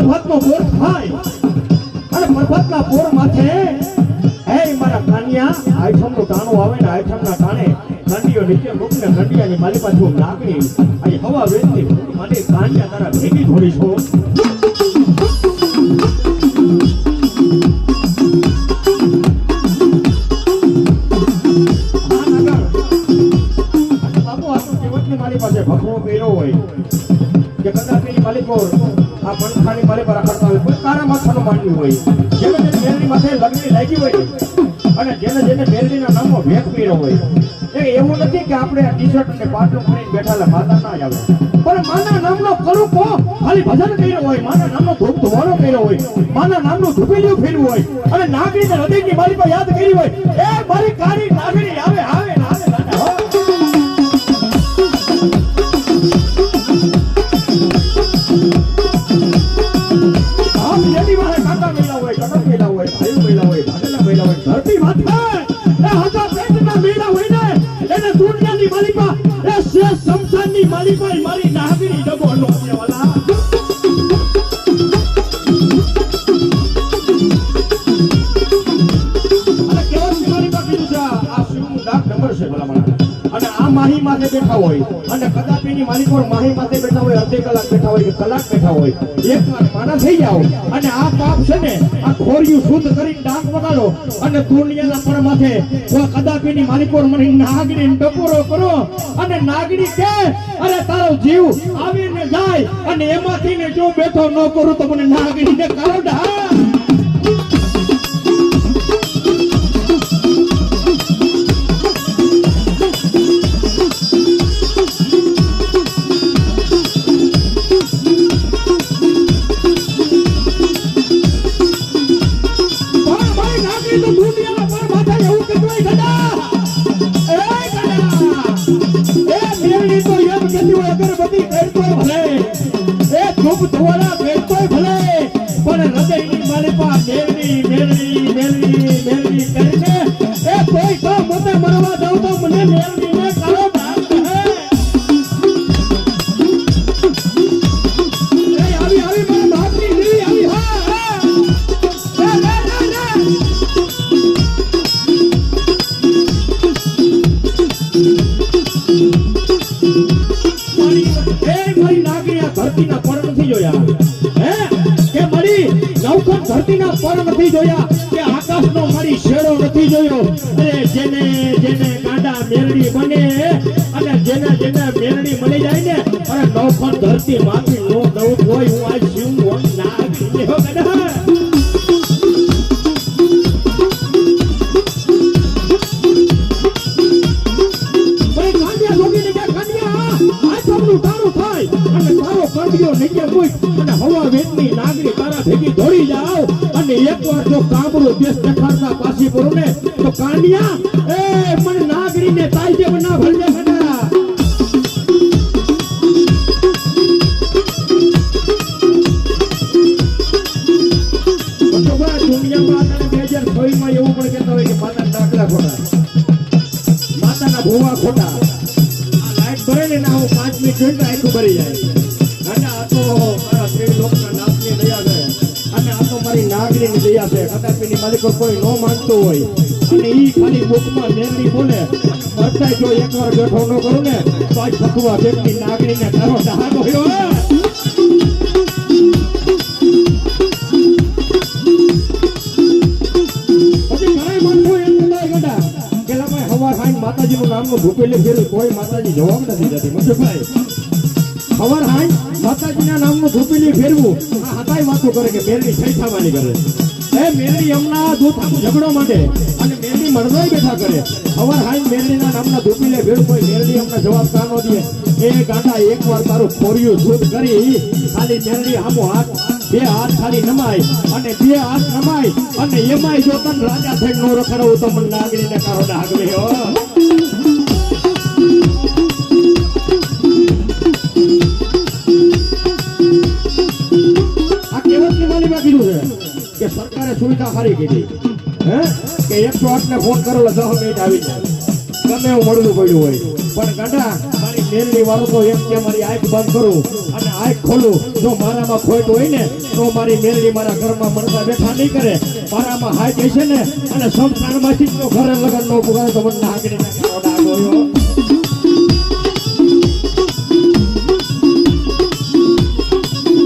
પર્વતનો બોર થાય અને પર્વતના બોર માથે હે મારા કાનિયા આઠમનું ટાણું આવે ને આઠમના ટાણે ગંડીઓ નીચે મૂકને ગંડિયાની મારી પાછું નાગણી અહીં હવા વેચતી મને કાનિયા તારા ભેગી થોડી છો મારી પાસે ભખવો પહેરો હોય કે કદાચ માલિકો આ પંખાની મારી પર રખડતા હોય કોઈ કારા માથાનું માંડ્યું હોય જેને મેરડી માથે લગની લાગી હોય અને જેને મેરડીના નામનો ભેદ પહેર્યો હોય એવું નથી કે આપણે આ ટી-શર્ટ અને પાટલું પહેરીને બેઠાલા માતા ના આવે પણ માના નામનો કલુકો ખાલી ભજન કર્યો હોય માના નામનો ધૂપ ધોવાનો કર્યો હોય માના નામનું ધૂપેલિયું ફેરવું હોય અને નાગરીને હૃદયની મારી પર યાદ કરી હોય એ મારી કાળી નાગરી આવે આવે આવે ધરતી માથે એ હાજા પેટના મેળા હોય ને એને દુનિયાની માલિકા એ શેષ સંસારની માલિકા મારી નાગરી ડબો નો વાલા અને કેવળ મારી પાસે કીધું છે આ શિવનું ડાક નંબર છે ભલામણ અને આ માહી માથે બેઠા હોય અને કદાપીની માલિકો માહી માથે બેઠા હોય અડધી કલાક બેઠા હોય કે કલાક બેઠા હોય એકવાર માના થઈ જાઓ અને આ પાપ છે ને આ ખોરિયું શુદ્ધ કરીને ડાક વગાડો અને દુનિયાના પણ માથે કદાપીની માલિકો મને નાગણી ટપોરો કરો અને નાગણી કે અરે તારો જીવ આવીને જાય અને એમાંથી ને જો બેઠો ન કરું તો મને નાગણીને કરો ડા ધરતીના પર નથી જોયા કે આકાશનો મારી શેડો નથી જોયો અરે જેને ગાંડા મેરડી બને અને જેને મેરડી મળી જાય ને અરે નવખંડ ધરતી માંથી નો નવ કોઈ હું આ શિવ હું નાગી હો ગડા ભાઈ કાંડિયા જોગીને કે કાંડિયા આ તમનું તારું થાય અને તારો કાંડિયો નીચે મૂક અને હવા વેતની નાગરી તારા ભેગી દોડી જાવ અને એકવાર જો કાબરો દેશ દેખાડતા પાછી પડું ને તો કાંડિયા એ મને નાગરીને તાઈજે બના ભલજે ખડા તો ભાઈ દુનિયામાં આપણે 2006 માં એવું પણ કહેતા હોય કે માતાના દાખલા ખોટા માતાના ભોવા ખોટા આ લાઈટ ભરે ને ના હું 5 મિનિટ જોઈને આખું ભરી જાય અને આ તો મારા શ્રી લોકના નાથની દયા છે અને આ તો મારી નાગરીની દયા છે કદાપીની માલિકો કોઈ ન માનતો હોય અને ઈ ખાલી મુખમાં નેમની બોલે મરતા જો એકવાર બેઠો ન કરું ને તો આ ફકવા વ્યક્તિ નાગરીને તારો ડાહો હોયો પછી ઘણા માણસો એમ કહેતા ગડા કે લમાય હવાર હાઈ માતાજીનું નામનું ભૂપેલે ફેરું કોઈ માતાજી જવાબ નથી દેતી મજભાઈ હવાર હાઈ માતાજીના નામનું ધૂપેલી ફેરવું આ હતાય વાતો કરે કે મેરડી થઈ થવાની કરે એ મેરડી હમણાં દૂધામાં ઝઘડો માંડે અને મેરડી મરદોય બેઠા કરે હવાર હાઈ મેરડીના નામના ધૂપેલે ફેરવું કોઈ મેરડી હમણાં જવાબ કાનો દે એ ગાંડા એકવાર તારું ખોરિયું શુદ્ધ કરી ખાલી મેરડી હામો હાથ બે હાથ ખાલી નમાય અને બે હાથ નમાય અને એમાંય જો તને રાજા થઈ નો રખડવું તો મને નાગરીને કારો ડાગવે હો કે સરકારે સુવિધા સારી કીધી હે કે 108 ને ફોન કરો 10 મિનિટ આવી જાય ગમે એવું મળવું પડ્યું હોય પણ ગાંડા મારી મેરડી વાળો તો એમ કે મારી આંખ બંધ કરું અને આંખ ખોલું જો મારામાં ખોટ હોય ને તો મારી મેરડી મારા ઘરમાં મળતા બેઠા નહીં કરે મારામાં હાથ હશે ને અને સંસ્થાનમાંથી જ તો ઘરે લગન નો પુગારે તો મને આગળ નાખવાનો ડાઘ હોય